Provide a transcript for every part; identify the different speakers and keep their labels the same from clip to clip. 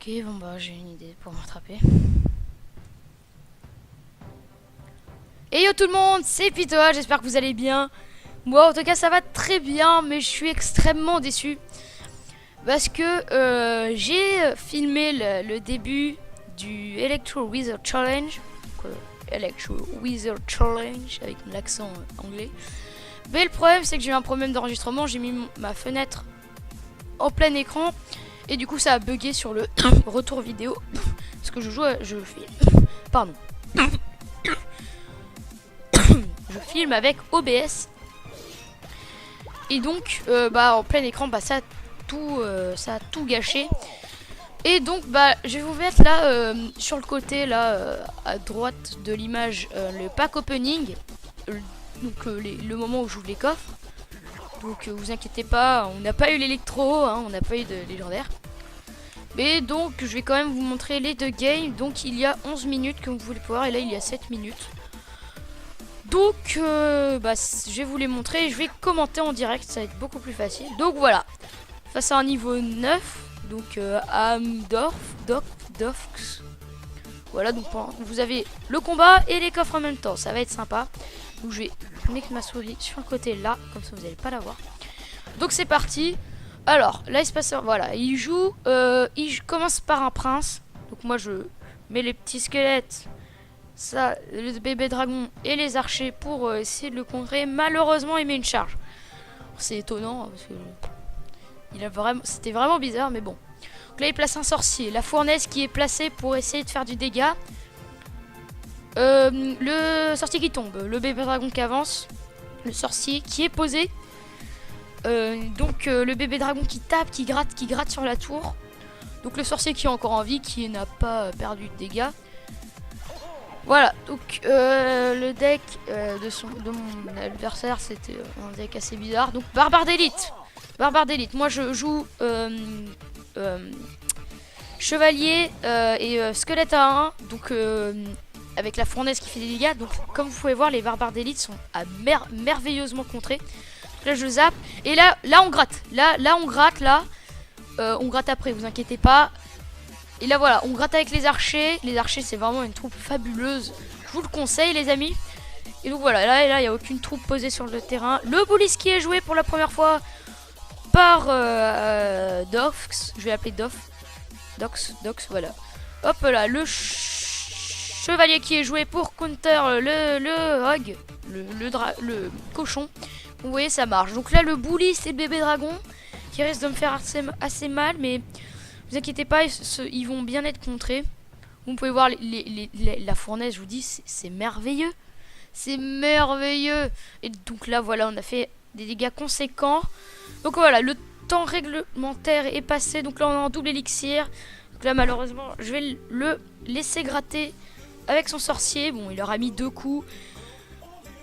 Speaker 1: Ok, bon bah j'ai une idée pour me rattraper. Et yo tout le monde, c'est Pitoa, j'espère que vous allez bien. Moi en tout cas ça va très bien, mais je suis extrêmement déçu. Parce que j'ai filmé le début du Electro Wizard Challenge. Electro Wizard Challenge avec l'accent anglais. Mais le problème c'est que j'ai eu un problème d'enregistrement, j'ai mis ma fenêtre en plein écran. Et du coup ça a bugué sur le retour vidéo. Parce que je filme avec OBS. Et donc en plein écran ça a tout gâché. Et donc je vais vous mettre là sur le côté là à droite de l'image le pack opening. Le moment où j'ouvre les coffres. Donc vous inquiétez pas, on n'a pas eu l'électro, hein, on n'a pas eu de légendaire. Mais donc je vais quand même vous montrer les deux games. Donc il y a 11 minutes comme vous voulez pouvoir, et là il y a 7 minutes. Donc je vais vous les montrer et je vais commenter en direct, ça va être beaucoup plus facile. Donc voilà, face à un niveau 9, donc Amdorf, Dofx. Voilà, donc vous avez le combat et les coffres en même temps, ça va être sympa. Donc je vais mettre ma souris sur un côté là, comme ça vous n'allez pas la voir. Donc c'est parti. Alors là il se passe, voilà, il joue, il commence par un prince. Donc moi je mets les petits squelettes, ça, le bébé dragon et les archers pour essayer de le contrer. Malheureusement il met une charge. C'est étonnant parce que c'était vraiment bizarre, mais bon. Donc là il place un sorcier, la fournaise qui est placée pour essayer de faire du dégât. Le sorcier qui tombe, le bébé dragon qui avance, le sorcier qui est posé. Le bébé dragon qui tape, qui gratte sur la tour. Donc le sorcier qui est encore en vie, qui n'a pas perdu de dégâts. Voilà, donc le deck de mon adversaire, c'était un deck assez bizarre. Donc barbare d'élite. Moi je joue chevalier et squelette à 1. Donc avec la fournaise qui fait des dégâts. Donc comme vous pouvez voir, les barbares d'élite sont merveilleusement contrés. Donc là je zappe. Et là on gratte. Là on gratte là. On gratte après, vous inquiétez pas. Et là voilà, on gratte avec les archers. Les archers c'est vraiment une troupe fabuleuse. Je vous le conseille les amis. Et donc voilà, là il n'y a aucune troupe posée sur le terrain. Le Boulis qui est joué pour la première fois par Dox. Je vais l'appeler Dox, voilà. Hop là, le chevalier qui est joué pour counter le hog, le cochon. Vous voyez ça marche. Donc là le Boulis et le bébé dragon qui risque de me faire assez mal, mais vous inquiétez pas, ils vont bien être contrés. Vous pouvez voir la fournaise, je vous dis, c'est merveilleux. C'est merveilleux. Et donc là voilà, on a fait des dégâts conséquents. Donc voilà, le temps réglementaire est passé. Donc là on est en double élixir. Donc là malheureusement je vais le laisser gratter avec son sorcier. Bon, il aura mis 2 coups.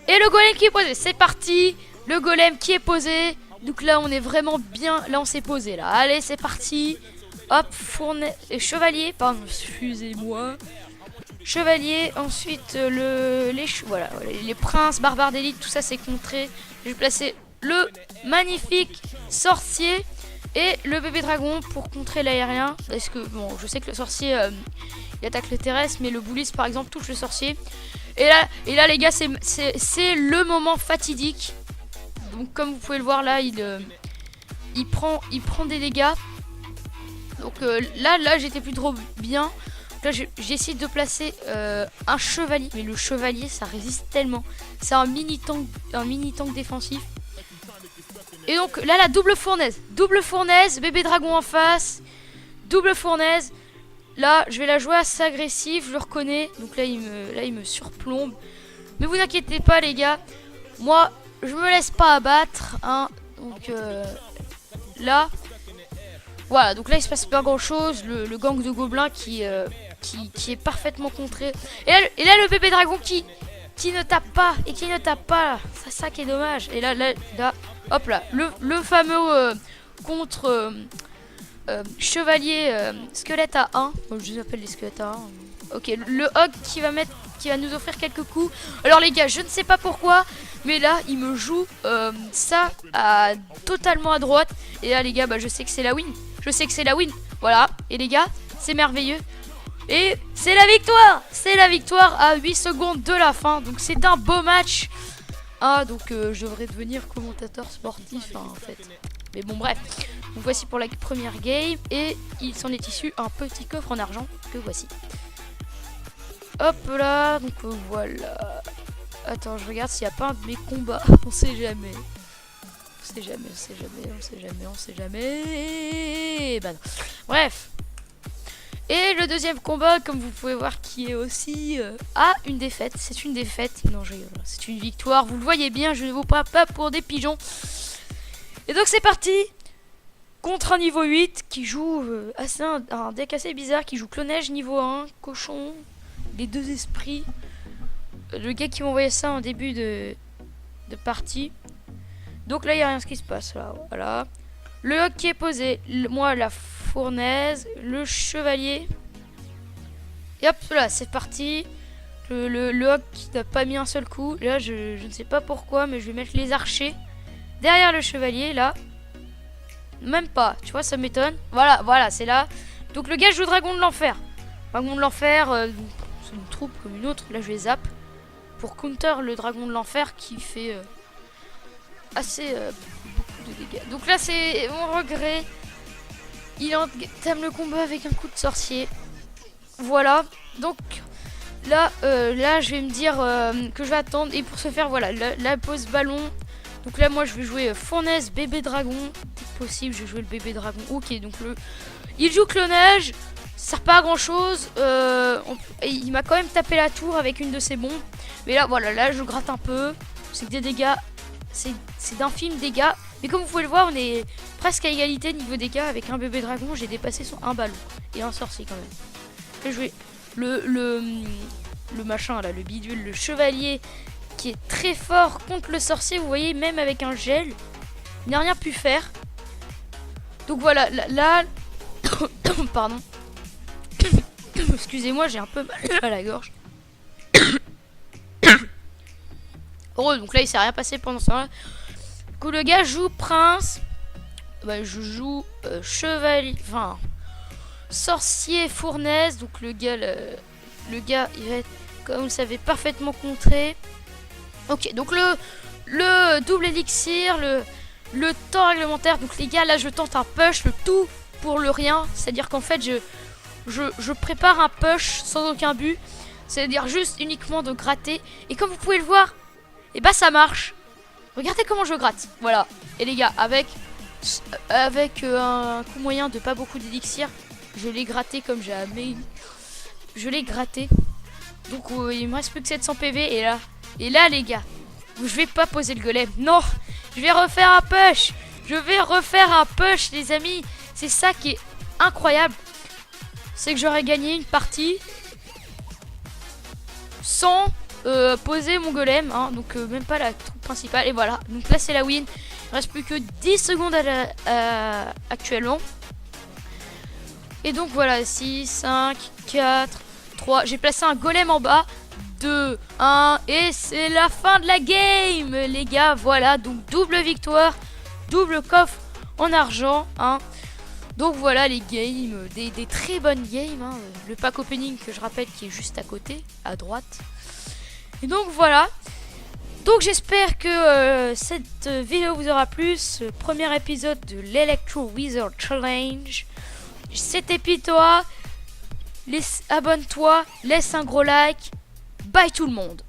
Speaker 1: Et le golem qui est posé, c'est parti. Le golem qui est posé. Donc là on est vraiment bien. Là on s'est posé là. Allez c'est parti. Hop, fournaise et chevalier. Pardon, excusez-moi. Chevalier, ensuite les princes, barbares d'élite, tout ça c'est contré. Je vais placer le magnifique sorcier et le bébé dragon pour contrer l'aérien. Parce que bon, je sais que le sorcier il attaque le terrestre, mais le Boulis par exemple touche le sorcier. Et là les gars, c'est le moment fatidique. Donc comme vous pouvez le voir là, il prend des dégâts. Donc là j'étais plus trop bien. Là j'essaie de placer un chevalier, mais le chevalier ça résiste tellement. C'est un mini tank défensif. Et donc là la double fournaise, bébé dragon en face, double fournaise. Là je vais la jouer assez agressive, je le reconnais. Donc là il me surplombe. Mais vous inquiétez pas les gars, moi je me laisse pas abattre hein. Donc là voilà, donc là il se passe pas grand chose. Le gang de gobelins qui est parfaitement contré. Et là le bébé dragon qui ne tape pas. Et qui ne tape pas. C'est ça qui est dommage. Et là hop là, le fameux contre chevalier squelette à 1. Je les appelle les squelettes à 1. Ok, le hog qui va nous offrir quelques coups. Alors les gars, je ne sais pas pourquoi, mais là il me joue ça totalement à droite. Et là les gars, je sais que c'est la win. Voilà, et les gars, c'est merveilleux. Et c'est la victoire. C'est la victoire à 8 secondes de la fin. Donc c'est un beau match. Ah, donc je devrais devenir commentateur sportif hein, en fait. Mais bon bref. Donc voici pour la première game. Et il s'en est issu un petit coffre en argent que voici. Hop là. Donc voilà. Attends, je regarde s'il n'y a pas un de mes combats. On sait jamais. On sait jamais, on sait jamais, on sait jamais, on sait jamais. Bah non. Bref. Et le deuxième combat, comme vous pouvez voir, qui est aussi une défaite. C'est une défaite. Non, je rigole. C'est une victoire. Vous le voyez bien, je ne vous parle pas pour des pigeons. Et donc c'est parti. Contre un niveau 8 qui joue un deck assez bizarre. Qui joue Clonage niveau 1, Cochon, les deux esprits. Le gars qui m'a envoyé ça en début de partie. Donc là, il n'y a rien ce qui se passe. Là, voilà. Le hoc qui est posé. Moi, la fournaise. Le chevalier. Et hop, là, c'est parti. Le hoc qui n'a pas mis un seul coup. Là, je ne sais pas pourquoi, mais je vais mettre les archers derrière le chevalier, là. Même pas. Tu vois, ça m'étonne. Voilà, c'est là. Donc le gars joue Dragon de l'Enfer. Dragon de l'Enfer, c'est une troupe comme une autre. Là, je vais zap. Pour counter le Dragon de l'Enfer qui fait assez beaucoup de dégâts. Donc là, c'est mon regret. Il entame le combat avec un coup de sorcier. Voilà. Donc là, je vais me dire que je vais attendre. Et pour ce faire, voilà, la pause ballon. Donc là, moi, je vais jouer fournaise, bébé dragon. C'est possible, je vais jouer le bébé dragon. Ok, donc il joue clonage. Ça sert pas à grand chose. Il m'a quand même tapé la tour avec une de ses bombes. Mais là, voilà, là, je gratte un peu. C'est que des dégâts. C'est d'infimes dégâts. Mais comme vous pouvez le voir, on est presque à égalité niveau dégâts. Avec un bébé dragon, j'ai dépassé un ballon. Et un sorcier quand même. Là, je vais le machin là, le bidule, le chevalier qui est très fort contre le sorcier. Vous voyez, même avec un gel, il n'a rien pu faire. Donc voilà, là pardon. Excusez-moi, j'ai un peu mal à la gorge. Heureux, donc là il s'est rien passé pendant ça. Du coup, le gars joue prince. Bah, je joue chevalier, enfin sorcier fournaise. Donc le gars il va être, comme vous le savez, parfaitement contré. Ok, donc le double élixir, le temps réglementaire. Donc les gars, là je tente un push, le tout pour le rien. C'est-à-dire qu'en fait je prépare un push sans aucun but. C'est-à-dire juste uniquement de gratter. Et comme vous pouvez le voir, et bah ça marche. Regardez comment je gratte. Voilà. Et les gars, avec un coup moyen de pas beaucoup d'élixir, je l'ai gratté comme jamais. Je l'ai gratté. Donc il me reste plus que 700 PV. Et là les gars, je vais pas poser le golem. Non, je vais refaire un push. Je vais refaire un push les amis. C'est ça qui est incroyable. C'est que j'aurais gagné une partie sans poser mon golem, hein, donc même pas la troupe principale. Et voilà, donc là c'est la win. Il reste plus que 10 secondes actuellement. Et donc voilà, 6, 5, 4, 3. J'ai placé un golem en bas. 2, 1. Et c'est la fin de la game les gars. Voilà, donc double victoire. Double coffre en argent, hein. Donc voilà les games, des très bonnes games, hein. Le pack opening que je rappelle qui est juste à côté, à droite. Et donc voilà. Donc j'espère que cette vidéo vous aura plu. Ce premier épisode de l'Electro Wizard Challenge. C'était Pitois. Abonne-toi, laisse un gros like. Bye tout le monde.